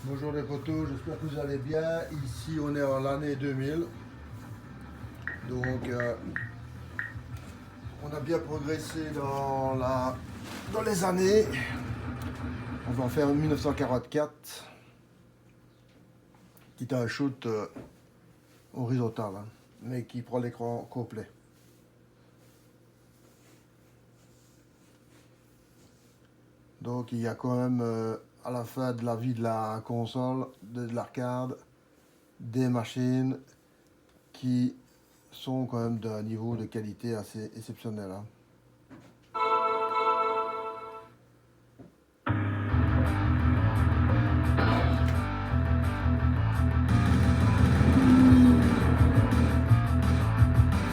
Bonjour les potos, j'espère que vous allez bien. Ici on est en l'année 2000. Donc on a bien progressé dans les années. On va en faire 1944 qui est un shoot horizontal, hein, mais qui prend l'écran complet. Donc il y a quand même à la fin de la vie de la console, de l'arcade, des machines qui sont quand même d'un niveau de qualité assez exceptionnel, hein.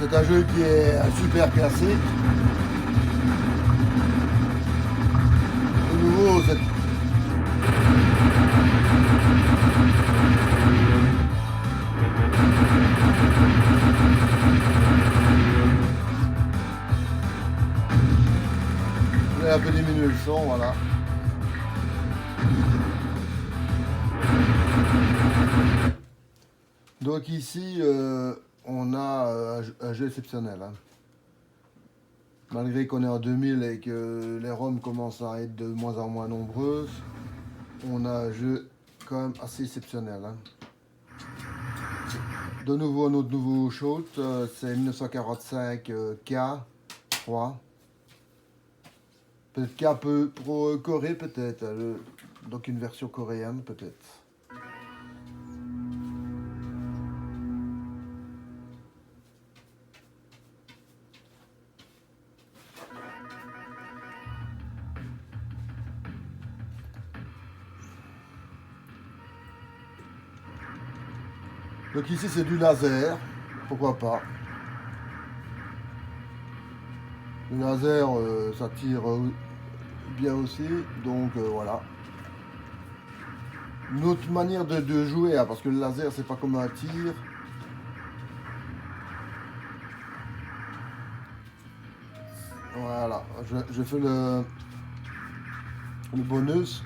C'est un jeu qui est super classique. De nouveau, je vais un peu diminuer le son, voilà. Donc ici, on a un jeu exceptionnel, hein. Malgré qu'on est en 2000 et que les ROM commencent à être de moins en moins nombreuses, on a un jeu quand même assez exceptionnel, hein. De nouveau, notre nouveau shoot, c'est 1945 K3. Peut-être K pour Corée, peut-être. Donc une version coréenne, peut-être. Donc ici c'est du laser, pourquoi pas. Le laser ça tire bien aussi, donc voilà. Une autre manière de jouer, hein, parce que le laser c'est pas comme un tir. Voilà, je fais le bonus.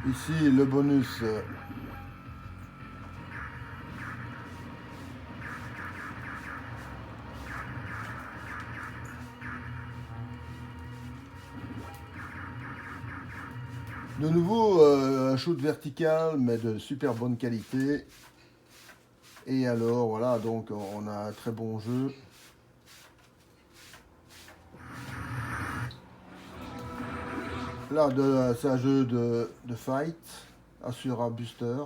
Ici le bonus. De nouveau, un shoot vertical, mais de super bonne qualité. Et alors, voilà, donc on a un très bon jeu. Là, c'est un jeu de fight, Asura Buster.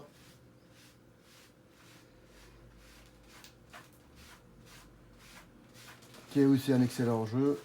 Qui est aussi un excellent jeu.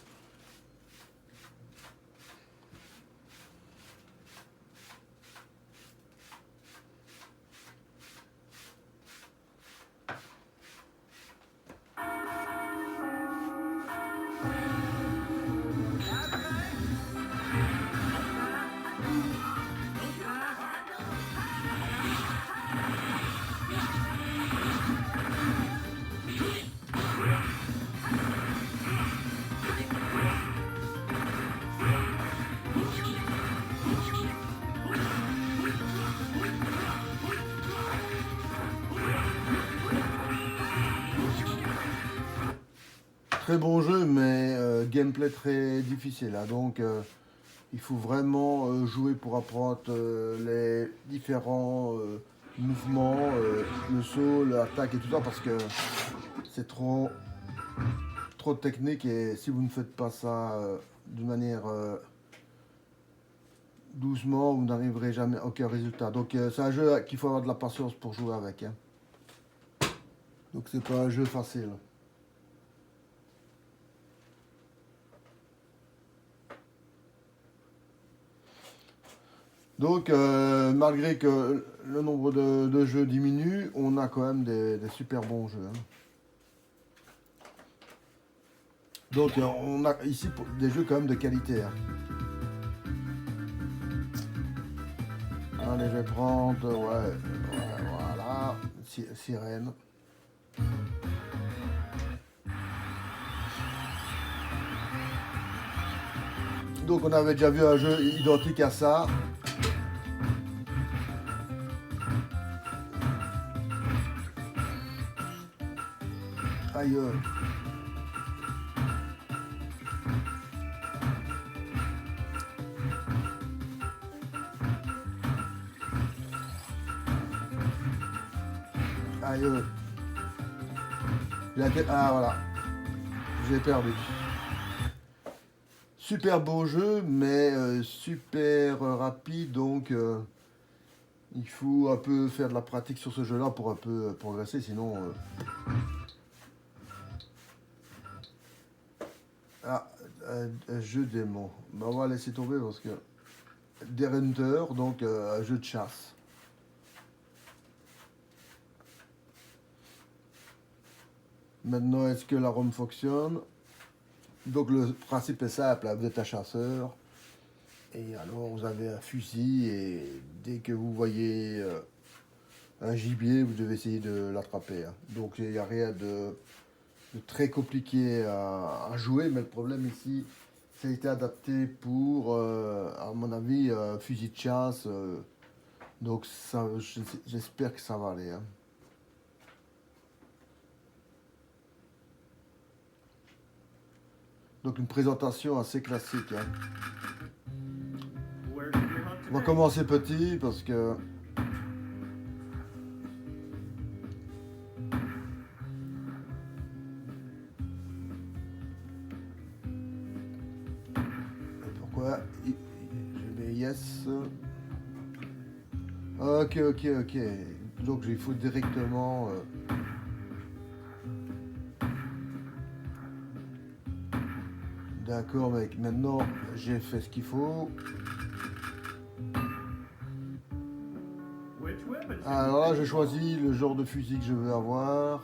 Très bon jeu, mais gameplay très difficile, hein. Donc il faut vraiment jouer pour apprendre les différents mouvements, le saut, l'attaque et tout ça, parce que c'est trop technique, et si vous ne faites pas ça d'une manière doucement, vous n'arriverez jamais à aucun résultat. Donc c'est un jeu qu'il faut avoir de la patience pour jouer avec, hein. Donc c'est pas un jeu facile. Donc malgré que le nombre de jeux diminue, on a quand même des super bons jeux, hein. Donc on a ici des jeux quand même de qualité, hein. Allez, je vais prendre, ouais, voilà, sirène. Donc on avait déjà vu un jeu identique à ça. Aïe. Aïe. Ah voilà. J'ai perdu. Super beau jeu, mais super rapide, donc il faut un peu faire de la pratique sur ce jeu-là pour un peu progresser, sinon... Ah, un jeu démon. Bah, on va laisser tomber parce que... Des Hunter, donc un jeu de chasse. Maintenant, est-ce que la ROM fonctionne? Donc le principe est simple, hein, vous êtes un chasseur, et alors vous avez un fusil, et dès que vous voyez un gibier, vous devez essayer de l'attraper. Hein. Donc il n'y a rien de très compliqué à jouer, mais le problème ici, ça a été adapté pour, à mon avis, un fusil de chasse. Donc ça, j'espère que ça va aller. Hein. Donc une présentation assez classique. Hein. On va commencer petit parce que... Pourquoi je mets yes. Ok. Donc il faut directement... D'accord mec, maintenant j'ai fait ce qu'il faut. Alors là j'ai choisi le genre de fusil que je veux avoir.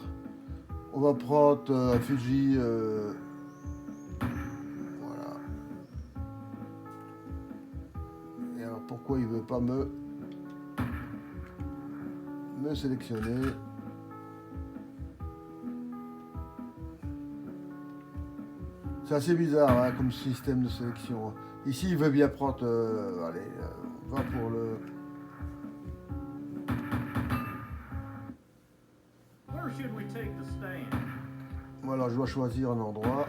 On va prendre un fusil... voilà. Et alors pourquoi il veut pas me sélectionner? C'est assez bizarre hein, comme système de sélection. Ici, il veut bien prendre... allez, on va pour le... Voilà, je dois choisir un endroit.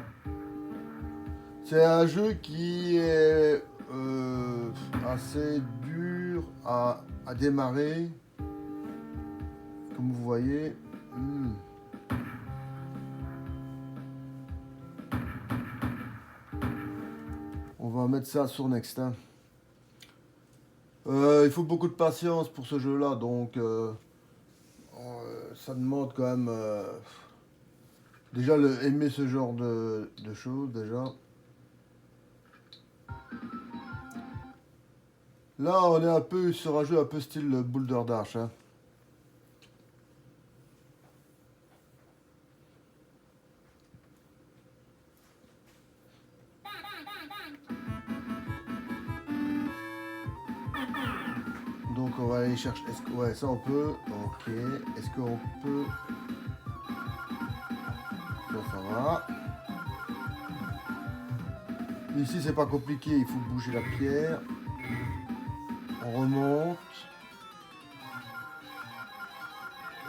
C'est un jeu qui est assez dur à démarrer. Comme vous voyez. On va mettre ça sur Next. Hein. Il faut beaucoup de patience pour ce jeu-là, donc ça demande quand même déjà aimer ce genre de choses déjà. Là, on est un peu sur un jeu un peu style Boulder Dash. Hein. Donc on va aller chercher. Ouais, ça on peut. Ok. Est-ce qu'on peut. Ça va. Ici c'est pas compliqué, il faut bouger la pierre. On remonte.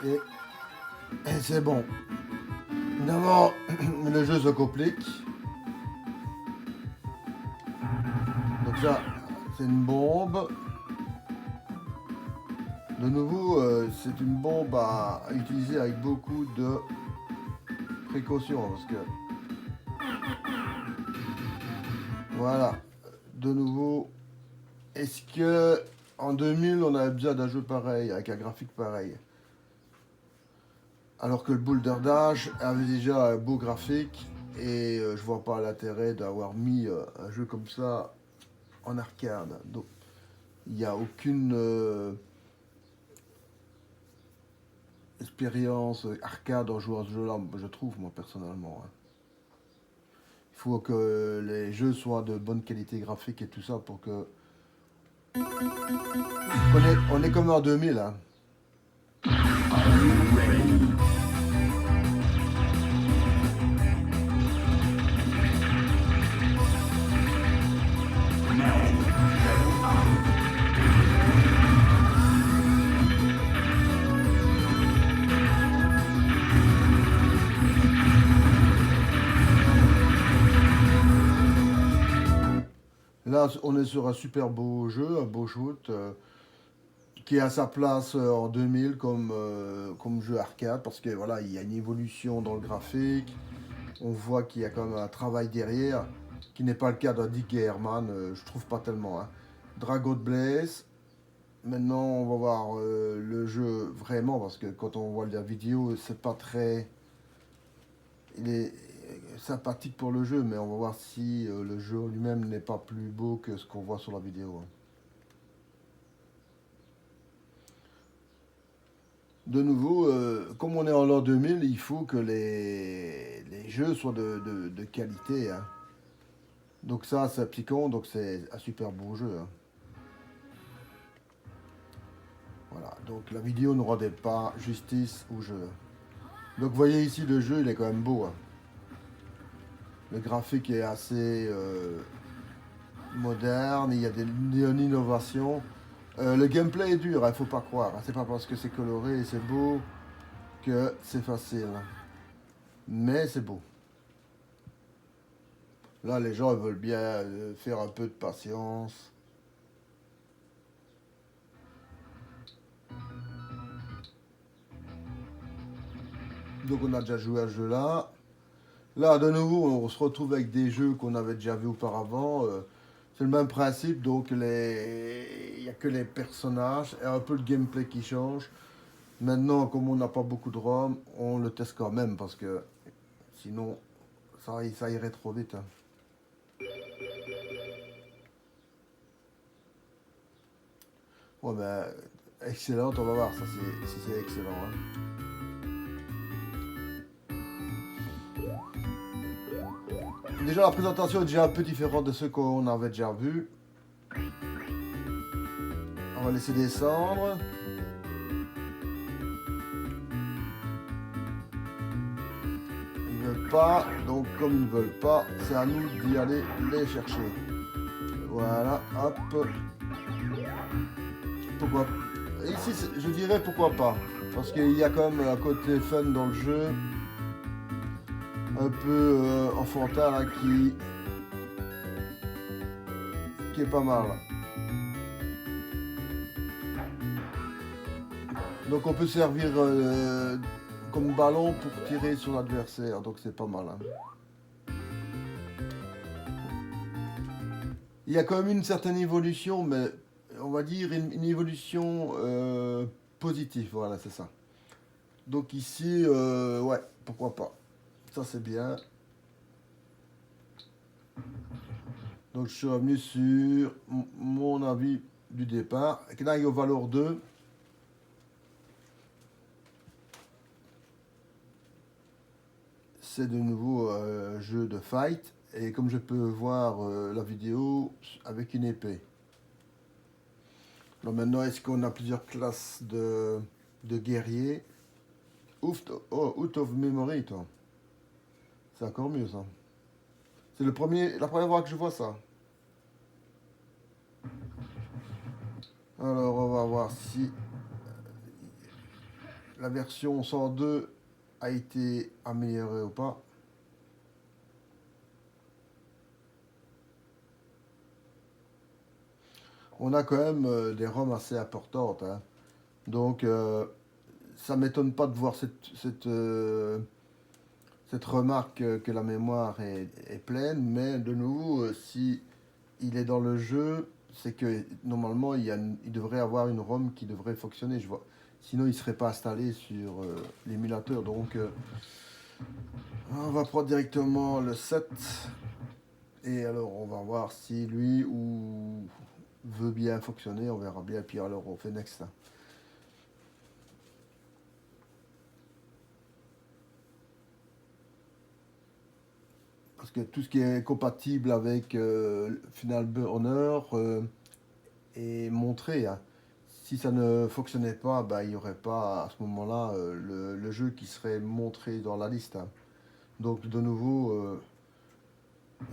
Et c'est bon. Évidemment, le jeu se complique. Donc ça, c'est une bombe. De nouveau, c'est une bombe à utiliser avec beaucoup de précaution parce que voilà. De nouveau, est-ce que en 2000 on avait besoin d'un jeu pareil avec un graphique pareil? Alors que le Boulder Dash avait déjà un beau graphique et je vois pas l'intérêt d'avoir mis un jeu comme ça en arcade. Donc il n'y a aucune expérience arcade en jouant à ce jeu-là, je trouve, moi, personnellement. Hein. Il faut que les jeux soient de bonne qualité graphique et tout ça pour que... On est comme en 2000, hein. là, on est sur un super beau jeu, un beau shoot, qui est à sa place en 2000 comme jeu arcade, parce que voilà, il y a une évolution dans le graphique. On voit qu'il y a quand même un travail derrière, qui n'est pas le cas de Dick et Herman, je trouve pas tellement. Hein. Dragon Blaze, maintenant on va voir le jeu vraiment, parce que quand on voit la vidéo, c'est pas très... Il est sympathique pour le jeu, mais on va voir si le jeu lui-même n'est pas plus beau que ce qu'on voit sur la vidéo. Hein. De nouveau, comme on est en l'an 2000, il faut que les jeux soient de qualité. Hein. Donc ça, c'est Psychon, donc c'est un super beau jeu. Hein. Voilà, donc la vidéo ne rendait pas justice au jeu. Donc vous voyez ici, le jeu, il est quand même beau. Hein. Le graphique est assez moderne, il y a une innovation. Le gameplay est dur, il ne faut pas croire. Hein. C'est pas parce que c'est coloré et c'est beau que c'est facile. Mais c'est beau. Là, les gens ils veulent bien faire un peu de patience. Donc on a déjà joué à ce jeu-là. Là, de nouveau, on se retrouve avec des jeux qu'on avait déjà vus auparavant. C'est le même principe, donc il n'y a que les personnages et un peu le gameplay qui change. Maintenant, comme on n'a pas beaucoup de ROM, on le teste quand même parce que sinon, ça irait trop vite. Hein. Ouais, ben, excellent, on va voir ça, si c'est excellent. Hein. Déjà, la présentation est déjà un peu différente de ce qu'on avait déjà vu. On va laisser descendre. Ils veulent pas, donc comme ils ne veulent pas, c'est à nous d'y aller les chercher. Voilà, hop. Pourquoi ici, je dirais pourquoi pas. Parce qu'il y a quand même un côté fun dans le jeu. Un peu enfantin là, qui est pas mal. Donc on peut servir comme ballon pour tirer sur l'adversaire. Donc c'est pas mal. Hein. Il y a quand même une certaine évolution, mais on va dire une évolution positive. Voilà, c'est ça. Donc ici, ouais, pourquoi pas. Ça c'est bien. Donc je suis revenu sur mon avis du départ. Knight of Valor 2. C'est de nouveau un jeu de fight. Et comme je peux voir la vidéo avec une épée. Alors maintenant, est-ce qu'on a plusieurs classes de guerriers? Out of Memory, toi. C'est encore mieux, ça. C'est la première fois que je vois ça. Alors, on va voir si la version 102 a été améliorée ou pas. On a quand même des ROM assez importantes. Hein. Donc, ça m'étonne pas de voir cette remarque que la mémoire est pleine, mais de nouveau, si il est dans le jeu, c'est que normalement il devrait avoir une ROM qui devrait fonctionner. Je vois. Sinon, il ne serait pas installé sur l'émulateur. Donc, on va prendre directement le 7. Et alors, on va voir si lui veut bien fonctionner. On verra bien. Puis alors, on fait next. Hein. Parce que tout ce qui est compatible avec Final Burner est montré. Hein. Si ça ne fonctionnait pas, bah, il n'y aurait pas à ce moment-là le jeu qui serait montré dans la liste. Hein. Donc de nouveau,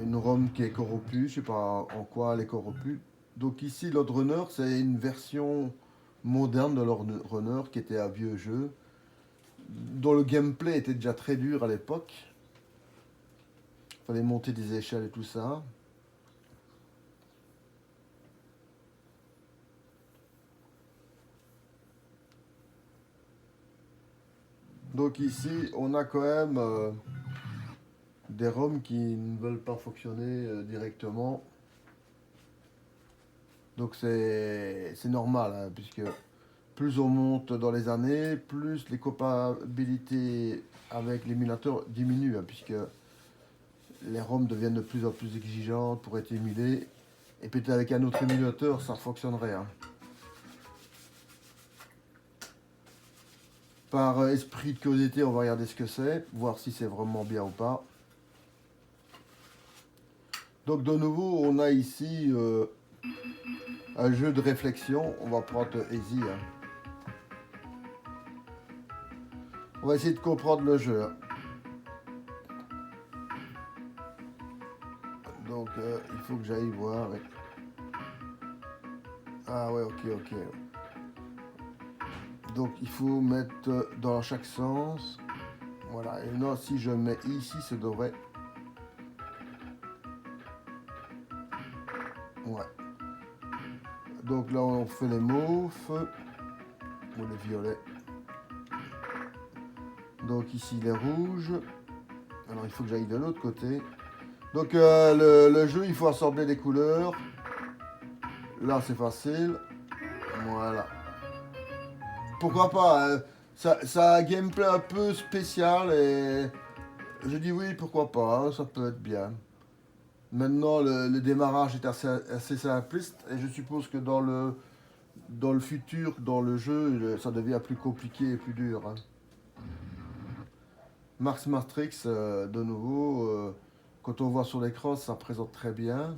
une ROM qui est corrompue, je ne sais pas en quoi elle est corrompue. Donc ici, Lord Runner, c'est une version moderne de Lord Runner qui était un vieux jeu, dont le gameplay était déjà très dur à l'époque. Il fallait monter des échelles et tout ça. Donc ici, on a quand même des ROM qui ne veulent pas fonctionner directement. Donc c'est normal, hein, puisque plus on monte dans les années, plus les compatibilités avec l'émulateur diminuent, hein, puisque les ROM deviennent de plus en plus exigeantes pour être émulées. Et peut-être avec un autre émulateur, ça fonctionnerait. Hein. Par esprit de curiosité, on va regarder ce que c'est, voir si c'est vraiment bien ou pas. Donc de nouveau, on a ici un jeu de réflexion. On va prendre Easy. Hein. On va essayer de comprendre le jeu. Hein. Donc il faut que j'aille voir. Ah ouais, ok. Donc il faut mettre dans chaque sens. Voilà, et non, si je mets ici, ça devrait... Ouais. Donc là, on fait les mauves. Ou les violets. Donc ici, les rouges. Alors il faut que j'aille de l'autre côté. Donc le jeu, il faut assembler les couleurs. Là, c'est facile. Voilà. Pourquoi pas, hein. Ça a un gameplay un peu spécial et je dis oui, pourquoi pas, hein, ça peut être bien. Maintenant, le démarrage est assez simpliste et je suppose que dans le futur, dans le jeu, ça devient plus compliqué et plus dur. Hein. Max Matrix, de nouveau, quand on voit sur l'écran, ça présente très bien.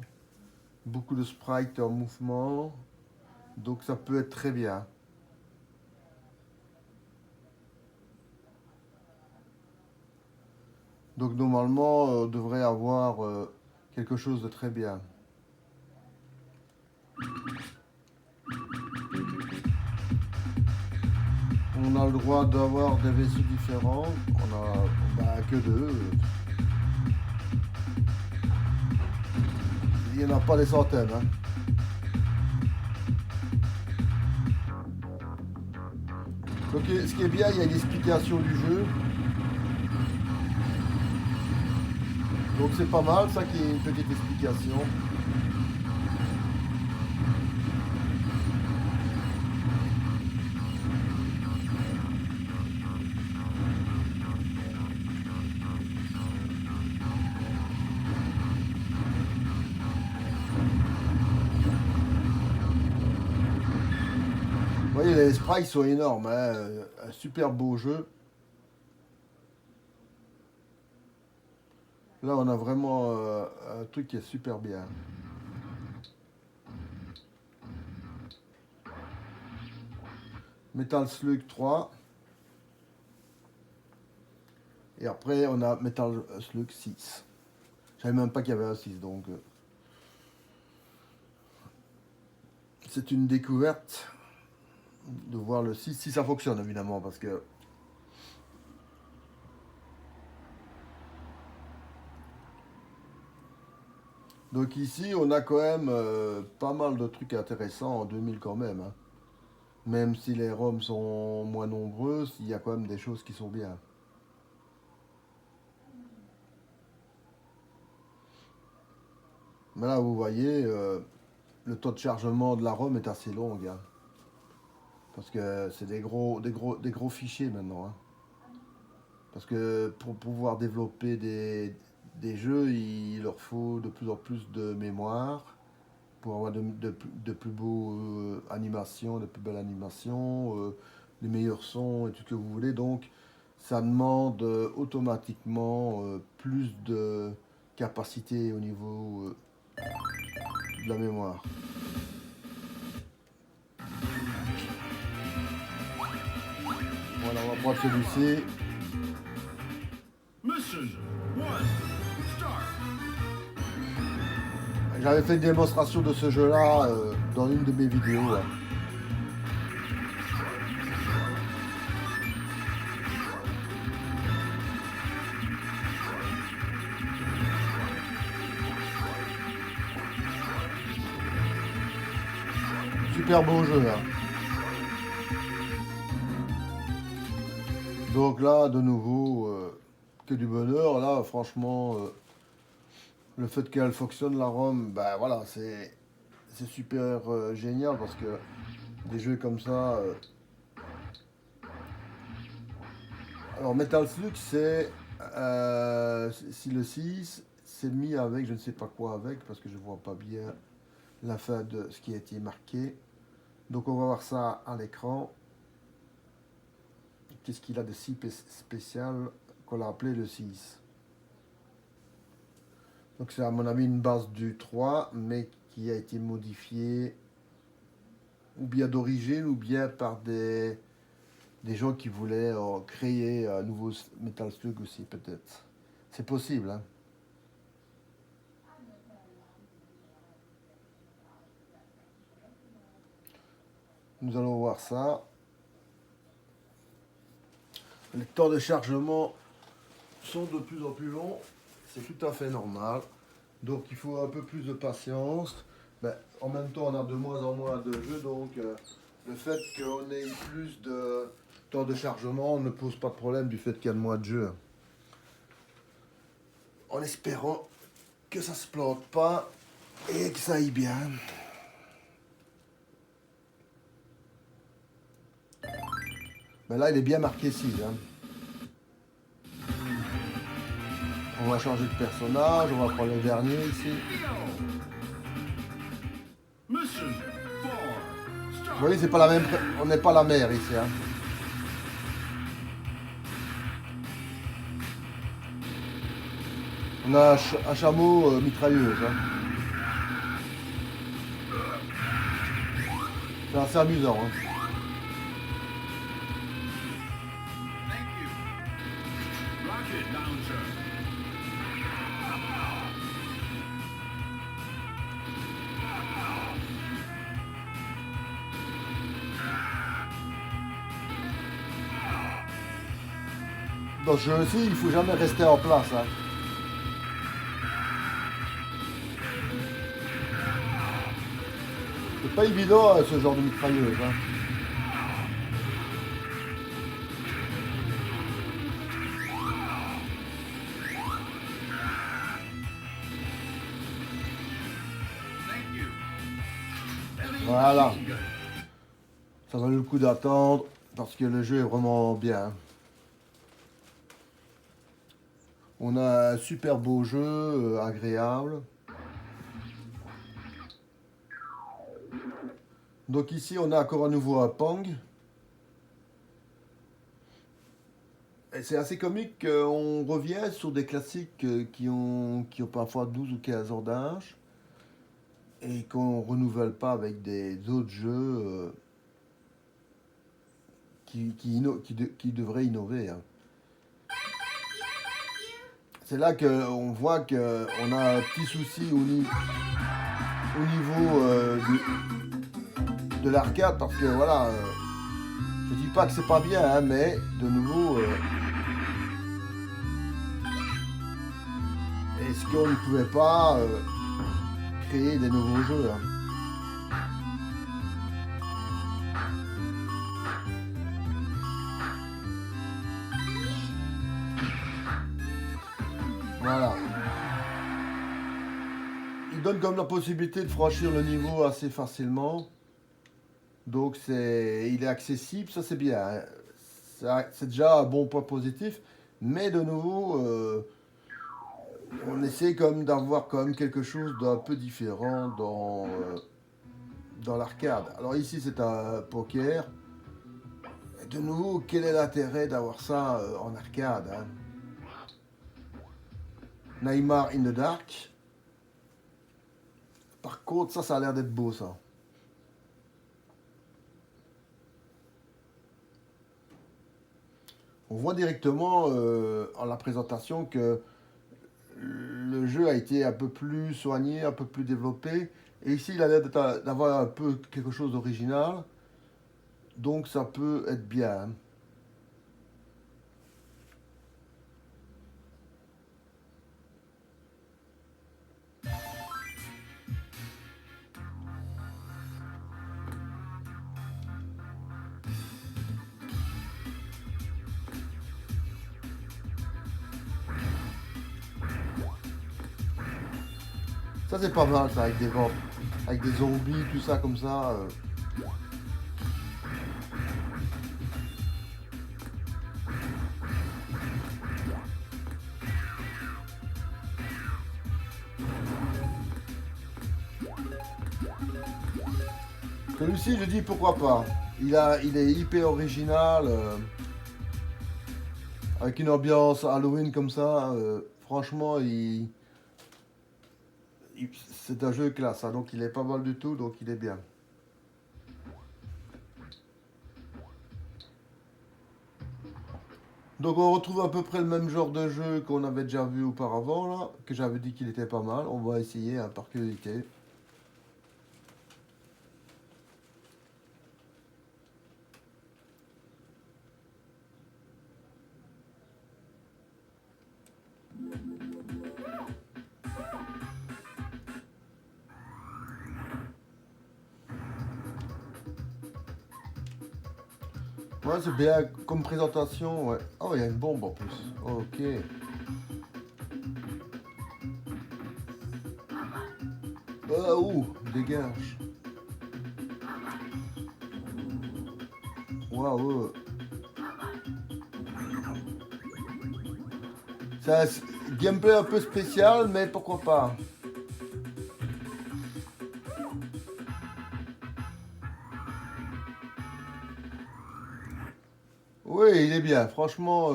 Beaucoup de sprites en mouvement, donc ça peut être très bien. Donc normalement, on devrait avoir quelque chose de très bien. On a le droit d'avoir des vaisseaux différents. On a que deux. Il n'y en a pas des centaines. Hein. Donc ce qui est bien, il y a une explication du jeu. Donc c'est pas mal, ça qui est une petite explication. Vous voyez, les sprites sont énormes, hein. Un super beau jeu. Là, on a vraiment un truc qui est super bien. Metal Slug 3. Et après, on a Metal Slug 6. Je savais même pas qu'il y avait un 6, donc... c'est une découverte de voir le 6, si ça fonctionne, évidemment, parce que... Donc ici, on a quand même pas mal de trucs intéressants en 2000 quand même. Hein. Même si les ROM sont moins nombreux, il y a quand même des choses qui sont bien. Mais là, vous voyez, le taux de chargement de la ROM est assez long. Hein, parce que c'est des gros fichiers maintenant. Hein. Parce que pour pouvoir développer des jeux, il leur faut de plus en plus de mémoire pour avoir de plus beaux animations, de plus belles animations, les meilleurs sons et tout ce que vous voulez. Donc, ça demande automatiquement plus de capacité au niveau de la mémoire. Voilà, on va prendre celui-ci. J'avais fait une démonstration de ce jeu-là dans une de mes vidéos. Là. Super beau jeu. Hein. Donc là, de nouveau, que du bonheur. Là, franchement, le fait qu'elle fonctionne, la ROM, ben voilà, c'est super génial parce que des jeux comme ça. Alors, Metal Slug, c'est. Si le 6, c'est mis avec, je ne sais pas quoi avec, parce que je vois pas bien la fin de ce qui a été marqué. Donc, on va voir ça à l'écran. Qu'est-ce qu'il a de si spécial qu'on l'a appelé le 6. Donc, c'est à mon avis une base du 3, mais qui a été modifiée ou bien d'origine, ou bien par des gens qui voulaient créer un nouveau Metal Slug aussi, peut-être. C'est possible, hein. Nous allons voir ça. Les temps de chargement sont de plus en plus longs. C'est tout à fait normal. Donc il faut un peu plus de patience. Ben, en même temps, on a de moins en moins de jeux. Donc le fait qu'on ait plus de temps de chargement ne pose pas de problème du fait qu'il y a de moins de jeux. En espérant que ça se plante pas et que ça aille bien. Ben là, il est bien marqué 6. Hein. On va changer de personnage. On va prendre le dernier ici. Vous voyez, c'est pas la même. On n'est pas la mer ici. Hein. On a un chameau mitrailleuse. Hein. C'est assez amusant. Hein. Dans ce jeu aussi, il faut jamais rester en place. Hein. C'est pas évident ce genre de mitrailleuse. Hein. Voilà. Ça vaut le coup d'attendre parce que le jeu est vraiment bien. On a un super beau jeu, agréable. Donc ici, on a encore à nouveau un Pong. Et c'est assez comique qu'on revient sur des classiques qui ont parfois 12 ou 15 ans d'âge et qu'on ne renouvelle pas avec des autres jeux qui devraient innover. Hein. C'est là qu'on voit qu'on a un petit souci au niveau de l'arcade parce que voilà, je dis pas que c'est pas bien, hein, mais de nouveau, est-ce qu'on ne pouvait pas créer des nouveaux jeux hein. Voilà. Il donne comme la possibilité de franchir le niveau assez facilement. Donc il est accessible, ça c'est bien. Hein. C'est déjà un bon point positif. Mais de nouveau, on essaie comme d'avoir quand même quelque chose d'un peu différent dans l'arcade. Alors ici c'est un poker. Et de nouveau, quel est l'intérêt d'avoir ça en arcade hein. Neymar in the Dark. Par contre, ça a l'air d'être beau ça. On voit directement en la présentation que le jeu a été un peu plus soigné, un peu plus développé. Et ici, il a l'air d'avoir un peu quelque chose d'original. Donc ça peut être bien. Ça c'est pas mal ça, avec des vents, avec des zombies, tout ça comme ça. Celui-ci, je dis pourquoi pas. Il est hyper original, avec une ambiance Halloween comme ça. Franchement, c'est un jeu classe, hein, donc il est pas mal du tout, donc il est bien. Donc on retrouve à peu près le même genre de jeu qu'on avait déjà vu auparavant, là, que j'avais dit qu'il était pas mal. On va essayer hein, par curiosité. Ouais, c'est bien comme présentation, ouais. Oh, il y a une bombe en plus. Ok. Ouh, dégage. Waouh. C'est un gameplay un peu spécial, mais pourquoi pas. Oui, il est bien. Franchement,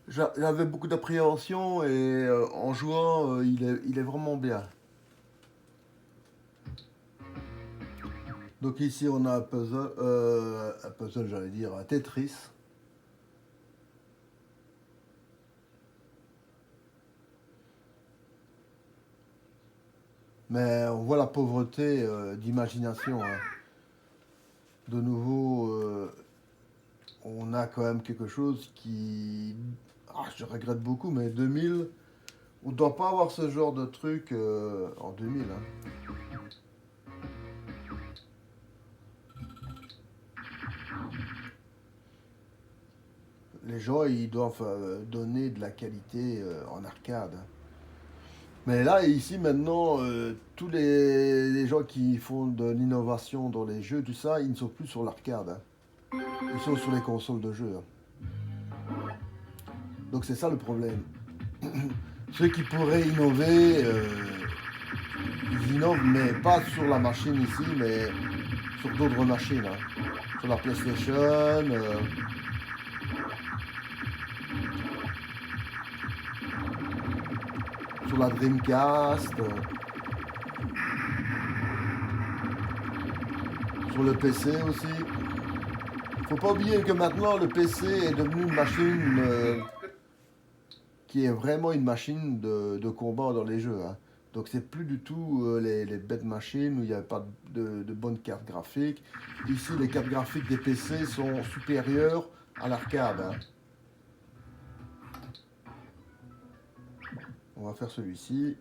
j'avais beaucoup d'appréhension et en jouant, il est vraiment bien. Donc ici, on a un puzzle, j'allais dire, un Tetris. Mais on voit la pauvreté d'imagination, hein. De nouveau, on a quand même quelque chose qui... Ah, je regrette beaucoup, mais 2000, on ne doit pas avoir ce genre de truc en 2000, hein. Les gens, ils doivent donner de la qualité en arcade, hein. Mais là, ici, maintenant, tous les gens qui font de l'innovation dans les jeux, tout ça, ils ne sont plus sur l'arcade, hein. Ils sont sur les consoles de jeux, hein. Donc c'est ça le problème. Ceux qui pourraient innover, ils innovent, mais pas sur la machine ici, mais sur d'autres machines, hein. Sur la PlayStation, sur la Dreamcast, sur le PC aussi. Faut pas oublier que maintenant le PC est devenu une machine qui est vraiment une machine de combat dans les jeux, hein. Donc c'est plus du tout les bêtes machines où il n'y a pas de bonnes cartes graphiques. Ici, les cartes graphiques des PC sont supérieures à l'arcade, hein. On va faire celui-ci.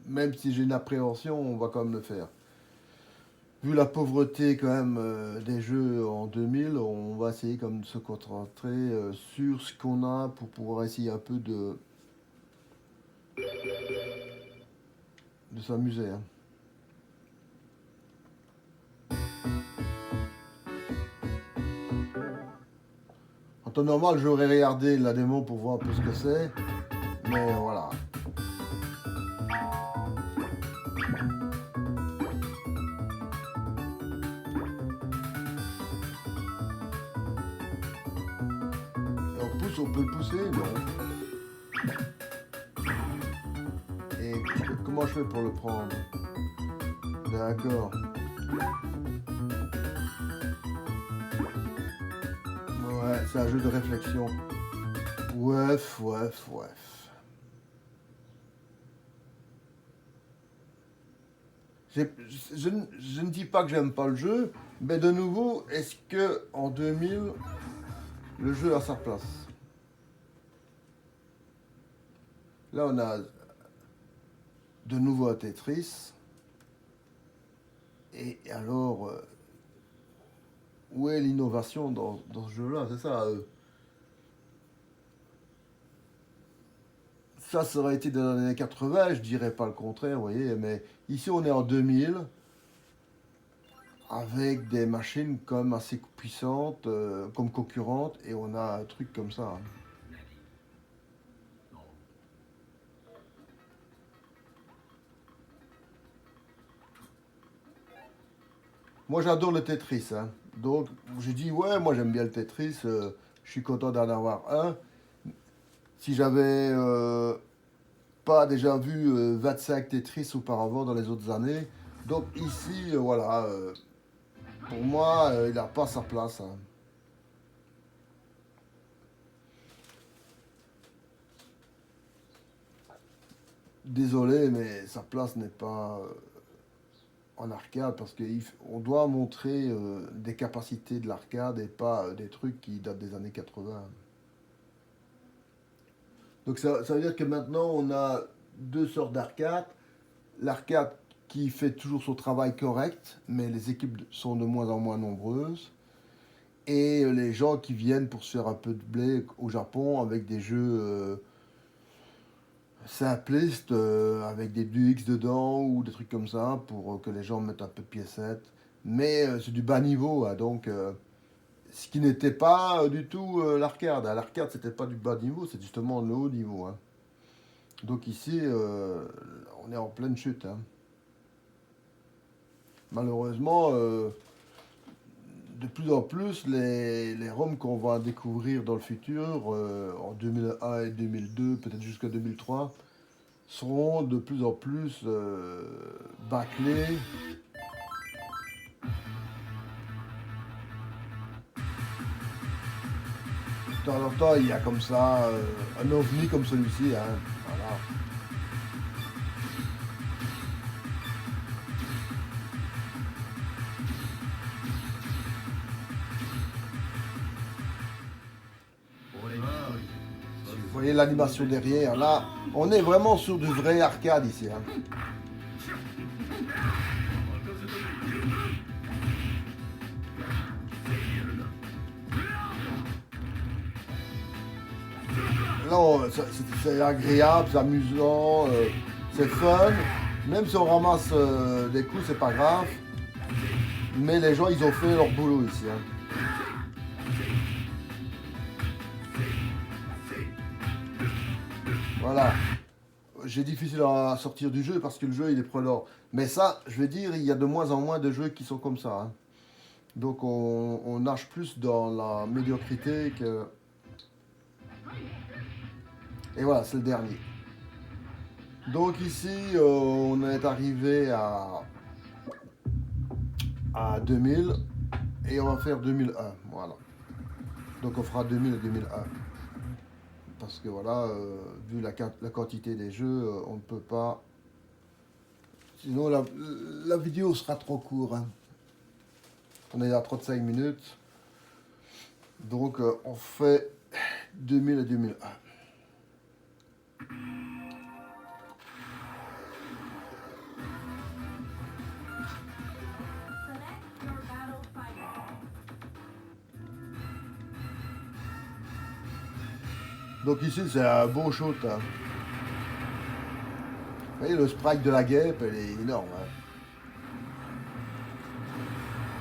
Même si j'ai une appréhension, on va quand même le faire. Vu la pauvreté quand même des jeux en 2000, on va essayer comme de se concentrer sur ce qu'on a pour pouvoir essayer un peu de s'amuser, hein. En temps normal, j'aurais regardé la démo pour voir un peu ce que c'est, mais voilà. Et on peut le pousser, non. Et comment je fais pour le prendre? D'accord. Ouais, c'est un jeu de réflexion. Ouef, ouef, ouef. Je ne dis pas que j'aime pas le jeu, mais de nouveau, est-ce que en 2000, le jeu a sa place? Là, on a de nouveau un Tetris. Et alors, où est l'innovation dans ce jeu-là? C'est ça. ça aurait été dans les années 80, je dirais pas le contraire, vous voyez, mais ici on est en 2000, avec des machines comme assez puissantes, comme concurrentes, et on a un truc comme ça, hein. Moi j'adore le Tetris, hein. Donc j'ai dit ouais, moi j'aime bien le Tetris, je suis content d'en avoir un. Si j'avais pas déjà vu 25 Tetris auparavant dans les autres années, donc ici voilà, pour moi il n'a pas sa place, hein. Désolé, mais sa place n'est pas en arcade parce qu'on doit montrer des capacités de l'arcade et pas des trucs qui datent des années 80. Donc ça veut dire que maintenant on a deux sortes d'arcade. L'arcade qui fait toujours son travail correct, mais les équipes sont de moins en moins nombreuses. Et les gens qui viennent pour se faire un peu de blé au Japon avec des jeux simplistes, avec des 2X dedans ou des trucs comme ça, pour que les gens mettent un peu de piécettes. Mais c'est du bas niveau, hein, donc ce qui n'était pas du tout l'arcade, hein. L'arcade, c'était pas du bas niveau, c'est justement le haut niveau, hein. Donc ici, on est en pleine chute, hein. Malheureusement, de plus en plus, les ROM qu'on va découvrir dans le futur, en 2001 et 2002, peut-être jusqu'à 2003, seront de plus en plus bâclés. De temps en temps, il y a comme ça un ovni comme celui-ci, hein. Voilà. Vous voyez l'animation derrière, là, on est vraiment sur du vrai arcade ici, hein. Non, c'est agréable, c'est amusant, c'est fun. Même si on ramasse des coups, c'est pas grave. Mais les gens, ils ont fait leur boulot ici, hein. Voilà. J'ai difficile à sortir du jeu parce que le jeu, il est prenant. Mais ça, je vais dire, il y a de moins en moins de jeux qui sont comme ça, hein. Donc on nage plus dans la médiocrité que... Et voilà, c'est le dernier. Donc ici, on est arrivé à 2000 et on va faire 2001. Voilà. Donc on fera 2000 et 2001. Parce que voilà, vu la quantité des jeux, on ne peut pas... Sinon la vidéo sera trop courte, hein. On est à 35 minutes. Donc on fait 2000 et 2001. Donc ici c'est un beau shot, hein. Vous voyez le sprite de la guêpe, elle est énorme, hein.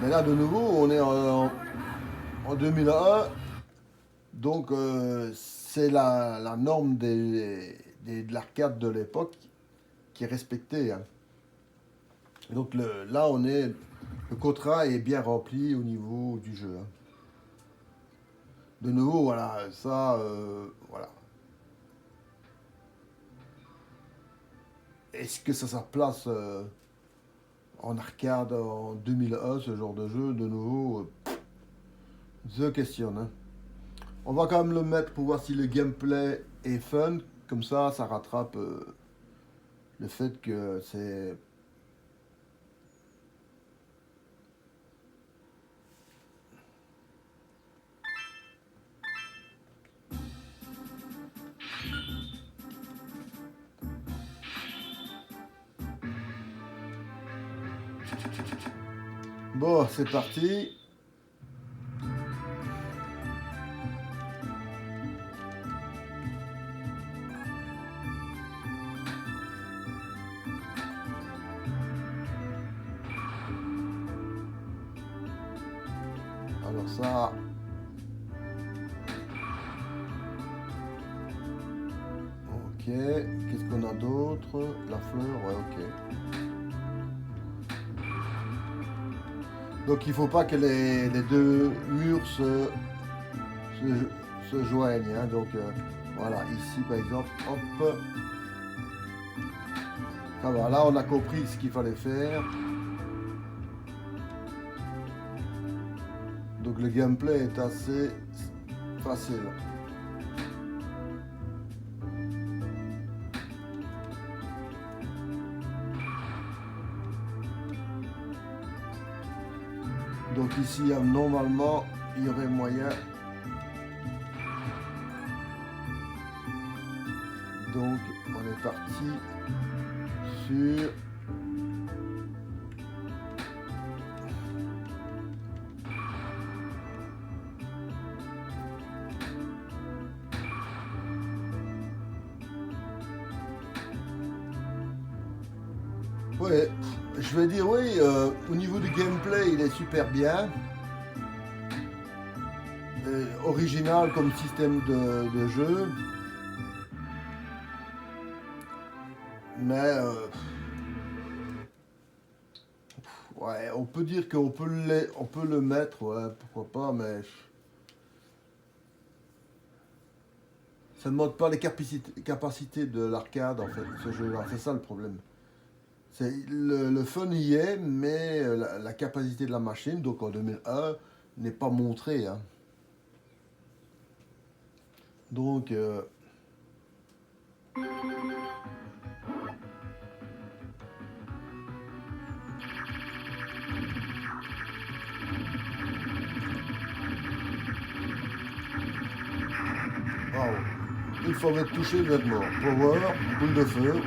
Mais là de nouveau on est en 2001. Donc c'est la norme de l'arcade de l'époque qui est respectée, hein. Donc là le contrat est bien rempli au niveau du jeu, hein. De nouveau, voilà, ça, voilà. Est-ce que ça a sa place en arcade en 2001, ce genre de jeu? De nouveau, je questionne, hein. On va quand même le mettre pour voir si le gameplay est fun. Comme ça rattrape le fait que c'est... Bon, c'est parti. Alors ça... Ok, qu'est-ce qu'on a d'autre? La fleur, ouais, ok. Donc il faut pas que les deux murs se joignent. Hein. Donc voilà, ici par exemple, hop. Ça va, là on a compris ce qu'il fallait faire. Donc le gameplay est assez facile. Donc ici, normalement, il y aurait moyen. Donc on est parti sur... Ouais, je vais dire oui, au niveau du gameplay, il est super bien. Original comme système de jeu. Mais ouais, on peut dire qu'on peut on peut le mettre, ouais, pourquoi pas, mais ça ne montre pas les capacités de l'arcade en fait, ce jeu-là. C'est ça le problème. C'est le fun y est, mais la capacité de la machine, donc en 2001, n'est pas montrée. Hein. Donc, wow. Une fois être touché, vous êtes mort. Power, boule de feu.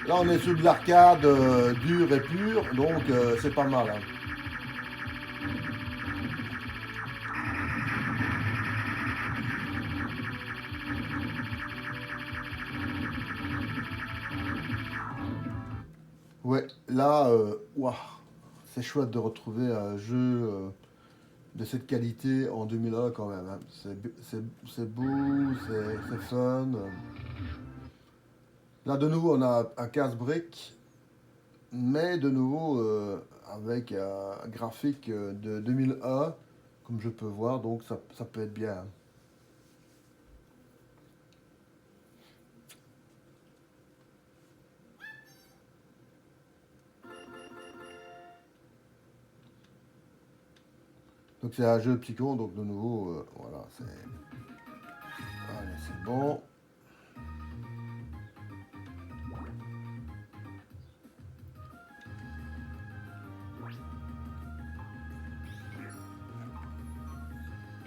Là, on est sur de l'arcade dur et pur, donc c'est pas mal. Hein. Ouais, là, ouah, c'est chouette de retrouver un jeu de cette qualité en 2001 quand même. Hein. C'est beau, c'est fun. Là, de nouveau, on a un casse-brique, mais de nouveau avec un graphique de 2001, comme je peux voir, donc ça peut être bien. Donc c'est un jeu Psycho, donc de nouveau, voilà, c'est... Allez, c'est bon.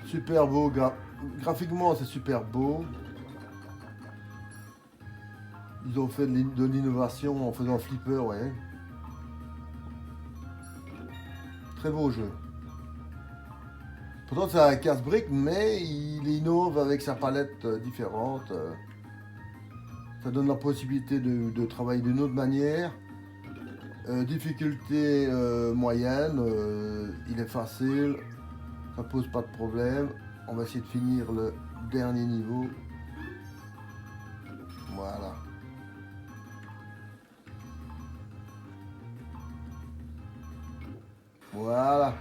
Super beau, graphiquement c'est super beau. Ils ont fait de l'innovation en faisant flipper, ouais. Très beau jeu. Pourtant c'est un casse-brique, mais il innove avec sa palette différente. Ça donne la possibilité de travailler d'une autre manière. Difficulté moyenne, il est facile, ça pose pas de problème. On va essayer de finir le dernier niveau. Voilà. Voilà.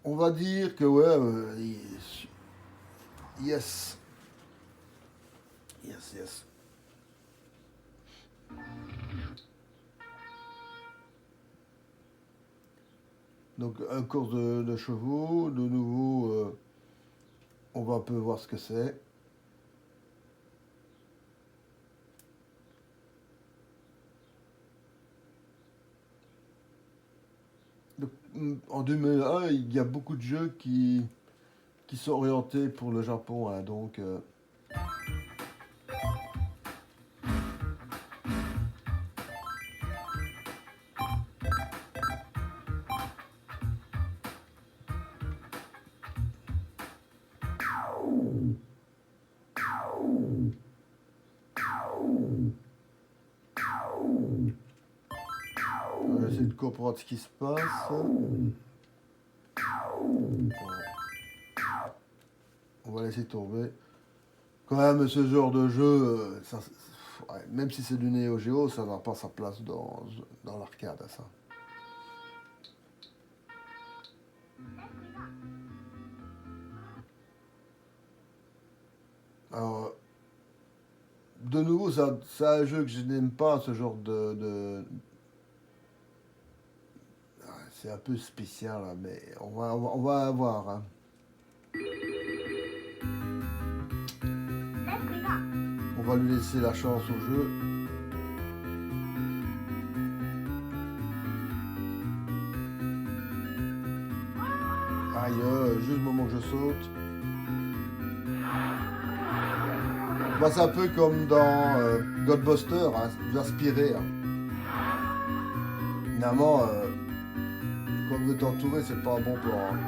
On va dire que ouais, yes. Yes, yes. Donc un course de chevaux, de nouveau, on va un peu voir ce que c'est. Donc, en 2001, il y a beaucoup de jeux qui sont orientés pour le Japon, hein, donc comprendre ce qui se passe. On va laisser tomber. Quand même, ce genre de jeu, ouais, même si c'est du Neo Geo, ça n'a pas sa place dans l'arcade, ça. Alors, de nouveau, c'est un jeu que je n'aime pas, ce genre c'est un peu spécial, hein, mais on va voir. Hein. On va lui laisser la chance au jeu. Aïe, juste le moment que je saute. Bah, c'est un peu comme dans Godbuster, hein, inspiré. Hein. Évidemment, quand vous êtes entouré, c'est pas un bon plan. Hein.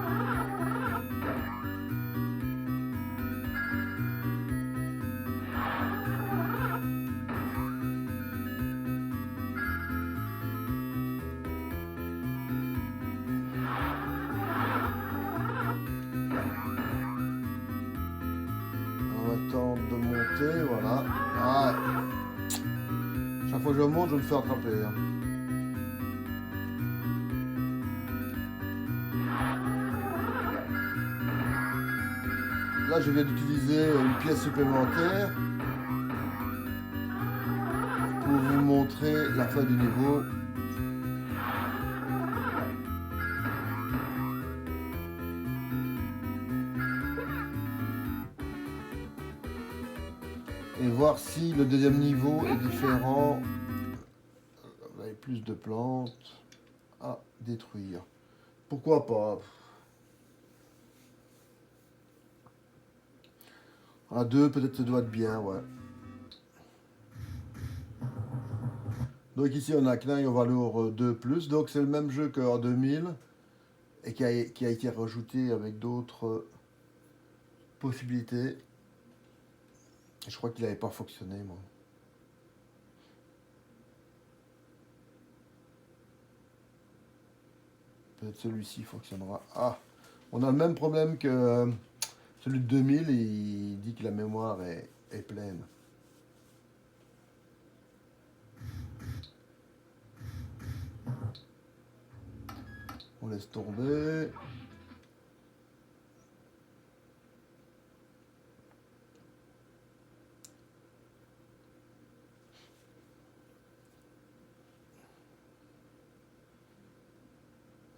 De monter, voilà. Ah. Chaque fois que je monte, je me fais attraper. Hein. Là, je viens d'utiliser une pièce supplémentaire pour vous montrer la fin du niveau. Et voir si le deuxième niveau est différent. Vous avez plus de plantes à détruire. Pourquoi pas? À 2, peut-être ça doit être bien, ouais. Donc ici on a Knight Valor 2+, donc c'est le même jeu qu'en 2000 et qui a été rajouté avec d'autres possibilités. Je crois qu'il n'avait pas fonctionné, moi. Peut-être celui-ci fonctionnera. Ah, on a le même problème que celui de 2000 et il dit que la mémoire est pleine. On laisse tomber.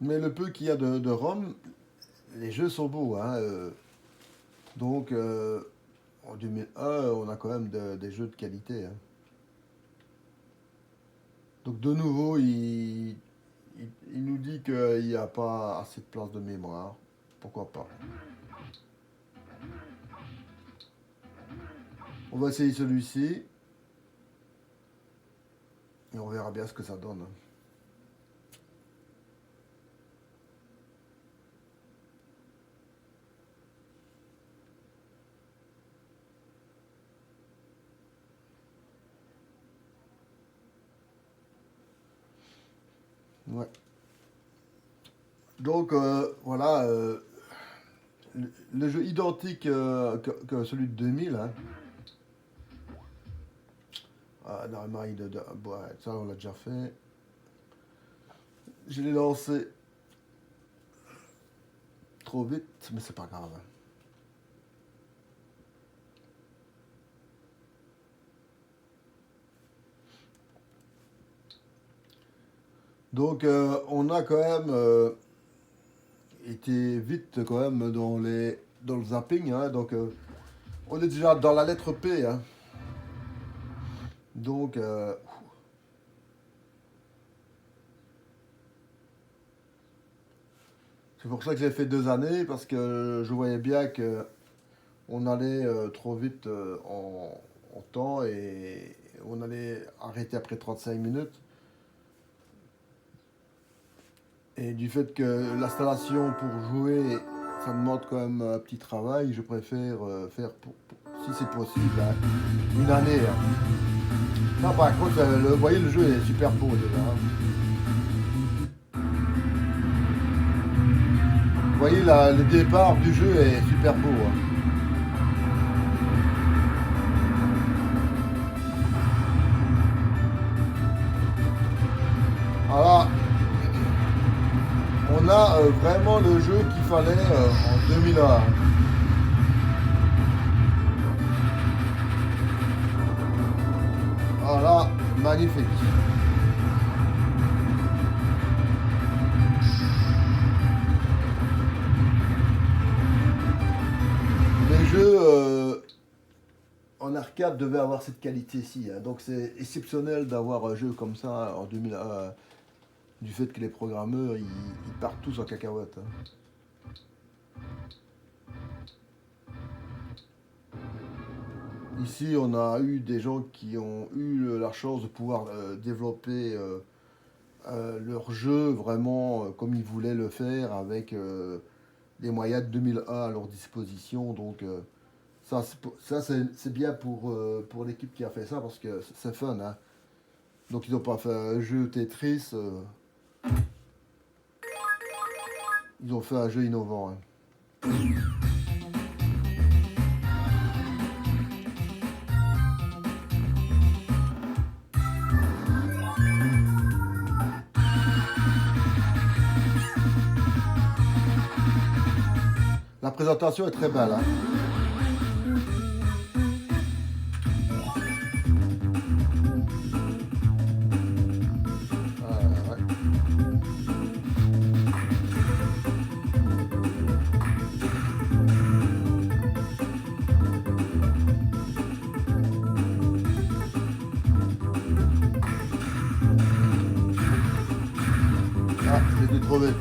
Mais le peu qu'il y a de ROM, les jeux sont beaux. Hein, donc, en 2001, on a quand même des jeux de qualité. Hein. Donc, de nouveau, il nous dit qu'il n'y a pas assez de place de mémoire. Pourquoi pas? On va essayer celui-ci. Et on verra bien ce que ça donne. Hein. Ouais. Donc voilà, le jeu identique que celui de 2000. Hein. Ah, dans la marine de ouais, ça on l'a déjà fait. Je l'ai lancé trop vite, mais c'est pas grave. Donc on a quand même été vite quand même dans le zapping. Hein, donc on est déjà dans la lettre P. Hein. Donc c'est pour ça que j'ai fait 2 années, parce que je voyais bien que on allait trop vite en temps et on allait arrêter après 35 minutes. Et du fait que l'installation pour jouer, ça demande quand même un petit travail, je préfère faire, si c'est possible, hein, 1 année. Hein. Non, par contre, vous voyez, le jeu est super beau déjà. Hein. voyez, le départ du jeu est super beau. Hein. Voilà, on a vraiment le jeu qu'il fallait en 2001. Voilà, magnifique. Les jeux en arcade devaient avoir cette qualité-ci. Hein. Donc c'est exceptionnel d'avoir un jeu comme ça en 2001, du fait que les programmeurs, ils partent tous en cacahuète. Hein. Ici, on a eu des gens qui ont eu la chance de pouvoir développer leur jeu vraiment comme ils voulaient le faire avec des moyens de 2001 à leur disposition. Donc c'est bien pour l'équipe qui a fait ça parce que c'est fun. Hein. Donc ils n'ont pas fait un jeu Tetris, ils ont fait un jeu innovant. Hein. La présentation est très belle. Hein. Ouais. Ah, j'étais trop vite.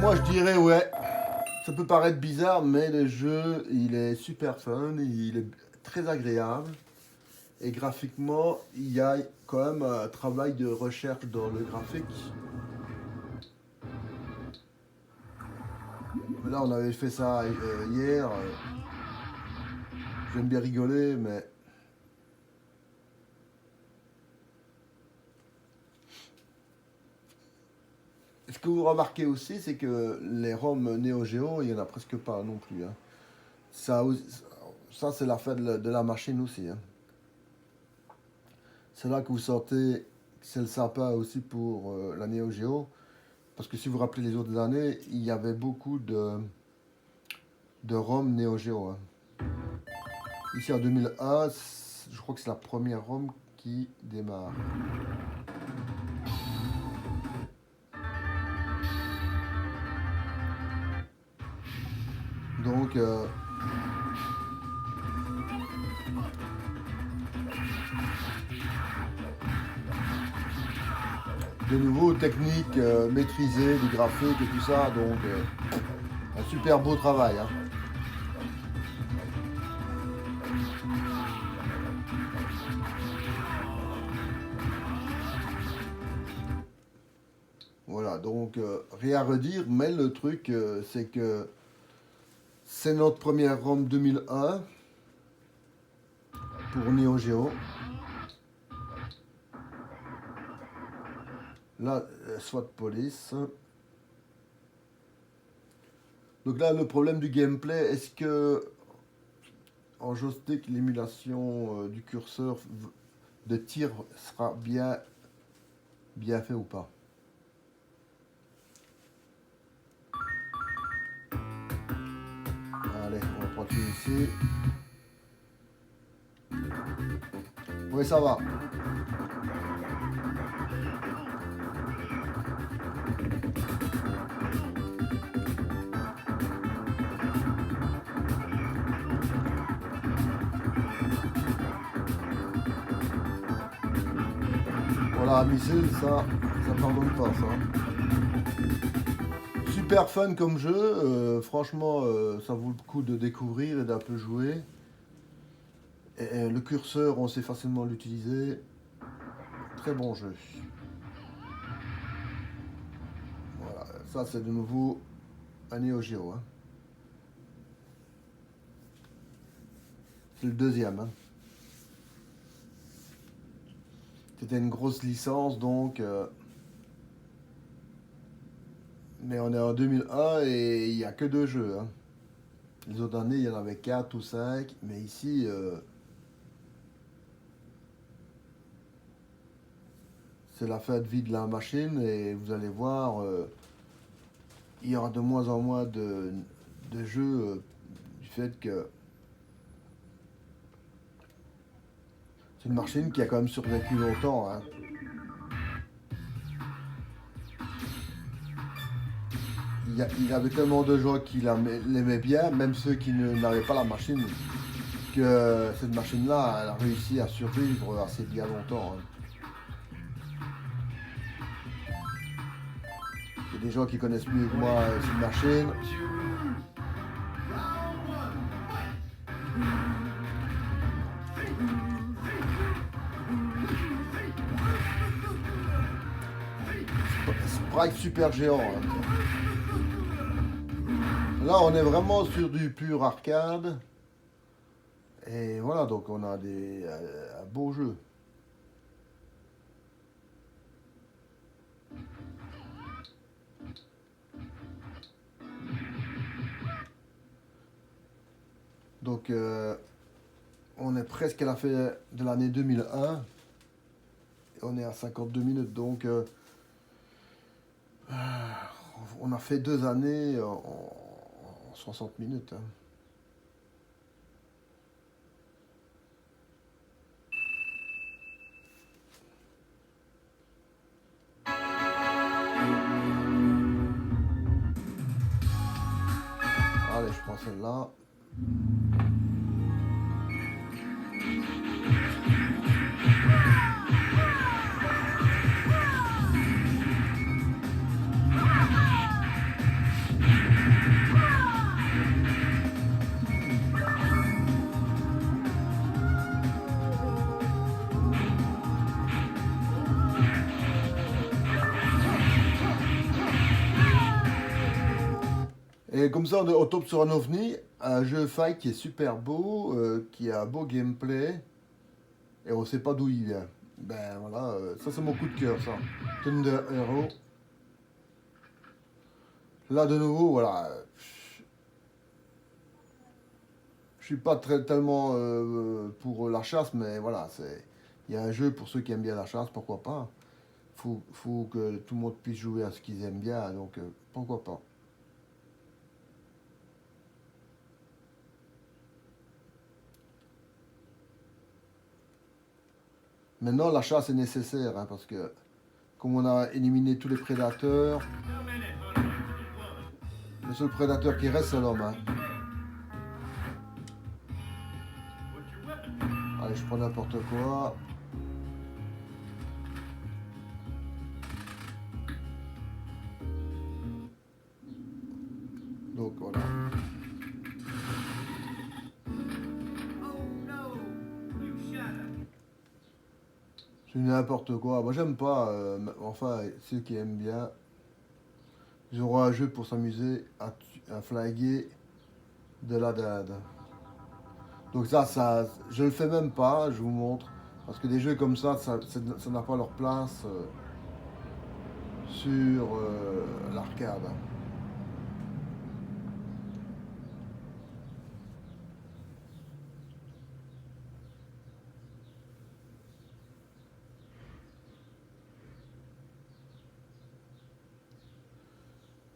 Moi je dirais ouais. Ça peut paraître bizarre, mais le jeu, il est super fun, il est très agréable. Et graphiquement, il y a quand même un travail de recherche dans le graphique. Là, on avait fait ça hier. J'aime bien rigoler, mais ce que vous remarquez aussi, c'est que les ROM Neo Geo, il n'y en a presque pas non plus. Hein. Ça, ça c'est l'affaire de la machine aussi. Hein. C'est là que vous sentez que c'est le sympa aussi pour la Neo Geo. Parce que si vous vous rappelez les autres années, il y avait beaucoup de ROM Neo Geo. Hein. Ici en 2001, je crois que c'est la première ROM qui démarre. Donc, de nouveau, technique maîtrisée, du graphique et tout ça. Donc, un super beau travail. Hein. Voilà, donc rien à redire, mais le truc, c'est que c'est notre première ROM 2001 pour Neo Geo. Là, SWAT Police. Donc là, le problème du gameplay, est-ce que en joystick, l'émulation du curseur de tir sera bien fait ou pas? Allez, on va prendre ici. Oui, ça va. Voilà, missile, ça pardonne pas ça. Super fun comme jeu, franchement ça vaut le coup de découvrir et d'un peu jouer. Et le curseur on sait facilement l'utiliser. très bon jeu. Voilà, ça c'est de nouveau un Neo Geo. Hein. C'est le deuxième. Hein. C'était une grosse licence donc. Mais on est en 2001 et il n'y a que 2 jeux. Hein. Les autres années, il y en avait 4 ou 5. Mais ici, c'est la fin de vie de la machine. Et vous allez voir, il y aura de moins en moins de jeux du fait que c'est une machine qui a quand même survécu longtemps. Hein. Il y avait tellement de gens qui l'aimaient bien, même ceux qui n'avaient pas la machine, que cette machine-là, elle a réussi à survivre assez bien longtemps. Hein. Il y a des gens qui connaissent mieux que moi cette machine. Sprite super géant. Hein. Là, on est vraiment sur du pur arcade. Et voilà, donc on a un beau jeu. Donc, on est presque à la fin de l'année 2001. Et on est à 52 minutes. Donc, on a fait 2 années en 60 minutes. Hein. Allez, je prends celle-là. Et comme ça, on tombe sur un OVNI, un jeu fight qui est super beau, qui a un beau gameplay, et on sait pas d'où il vient. Ben voilà, ça c'est mon coup de cœur, ça. Thunder Hero. Là de nouveau, voilà. Je suis pas tellement pour la chasse, mais voilà, il y a un jeu pour ceux qui aiment bien la chasse, pourquoi pas. Faut que tout le monde puisse jouer à ce qu'ils aiment bien, donc pourquoi pas. Maintenant, la chasse est nécessaire, hein, parce que comme on a éliminé tous les prédateurs, le seul prédateur qui reste, c'est l'homme. Hein. Allez, je prends n'importe quoi. Donc voilà. C'est n'importe quoi. Moi j'aime pas. Enfin, ceux qui aiment bien, ils auront un jeu pour s'amuser à flinguer de la dinde. Donc ça, je le fais même pas, je vous montre. Parce que des jeux comme ça n'a pas leur place sur l'arcade.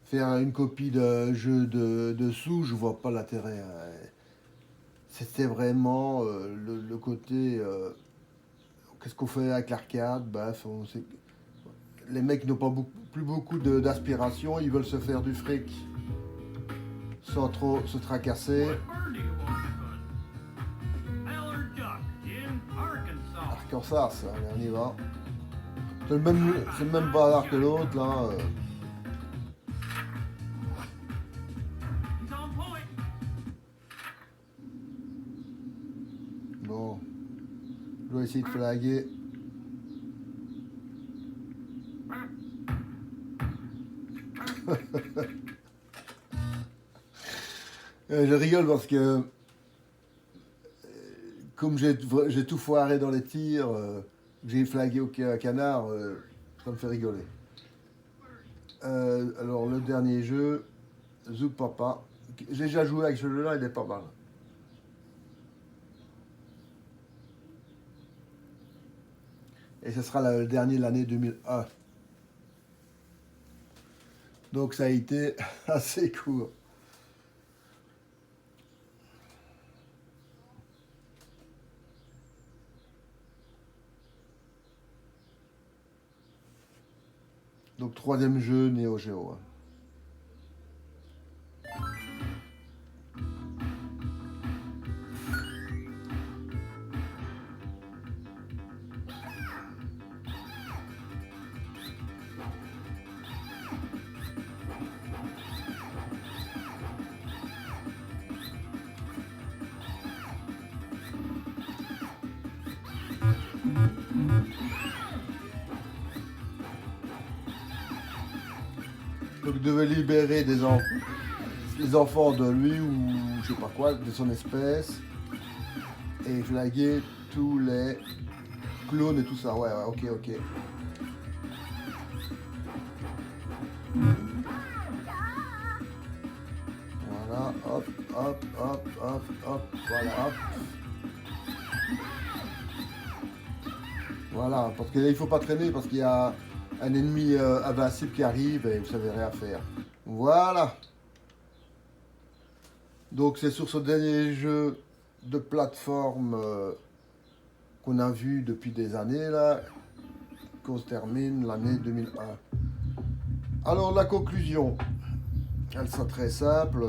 Faire une copie d'un jeu de sous, je vois pas l'intérêt. Hein. C'était vraiment le côté. Qu'est-ce qu'on fait avec l'arcade? Bref, les mecs n'ont pas plus beaucoup d'aspiration, ils veulent se faire du fric sans trop se tracasser. Arkansas, allez, on y va. C'est le même bazar que l'autre là. Bon, je dois essayer de flaguer. Je rigole parce que comme j'ai tout foiré dans les tirs, j'ai flagué au canard, ça me fait rigoler. Alors le dernier jeu, Zouk Papa. J'ai déjà joué avec ce jeu-là, il est pas mal. Et ce sera le dernier de l'année 2001. Donc ça a été assez court. Donc troisième jeu Neo Geo. Donc il devait libérer des enfants de lui ou je sais pas quoi, de son espèce. Et flaguer tous les clones et tout ça. Ouais, ouais, ok, ok. Voilà, hop, hop, hop, hop, hop, voilà, hop. Voilà, parce que là, il faut pas traîner parce qu'il y a un ennemi invincible qui arrive et vous savez rien faire. Voilà. Donc c'est sur ce dernier jeu de plateforme qu'on a vu depuis des années là qu'on se termine l'année 2001. Alors la conclusion, elle sera très simple.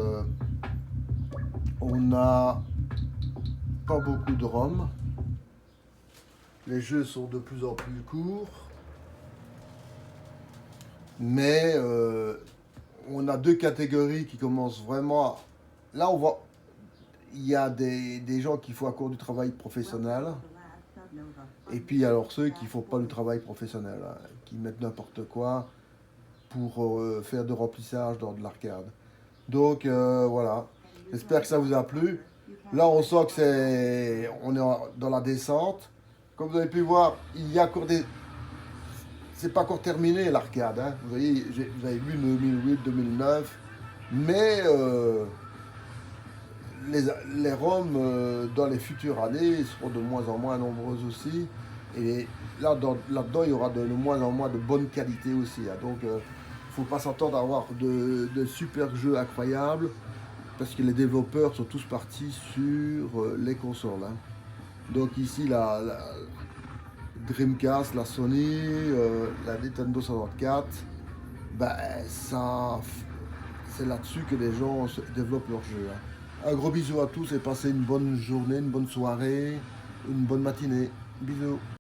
On n'a pas beaucoup de ROM. Les jeux sont de plus en plus courts. Mais on a deux catégories qui commencent vraiment. Là, on voit. Il y a des gens qui font encore du travail professionnel. Et puis alors ceux qui ne font pas du travail professionnel, hein, qui mettent n'importe quoi pour faire de remplissage dans de l'arcade. Donc voilà. J'espère que ça vous a plu. Là, on sent que on est dans la descente. Comme vous avez pu voir, il y a encore des. C'est pas encore terminé l'arcade. Hein. Vous voyez, vous avez vu 2008, 2009. Mais les ROM dans les futures années seront de moins en moins nombreuses aussi. Et là-dedans, il y aura de moins en moins de bonne qualité aussi. Hein. Donc, il ne faut pas s'attendre à avoir de super jeux incroyables parce que les développeurs sont tous partis sur les consoles. Hein. Donc ici, la Dreamcast, la Sony, la Nintendo 64, ben, c'est là-dessus que les gens développent leurs jeux. Hein. Un gros bisou à tous et passez une bonne journée, une bonne soirée, une bonne matinée. Bisous.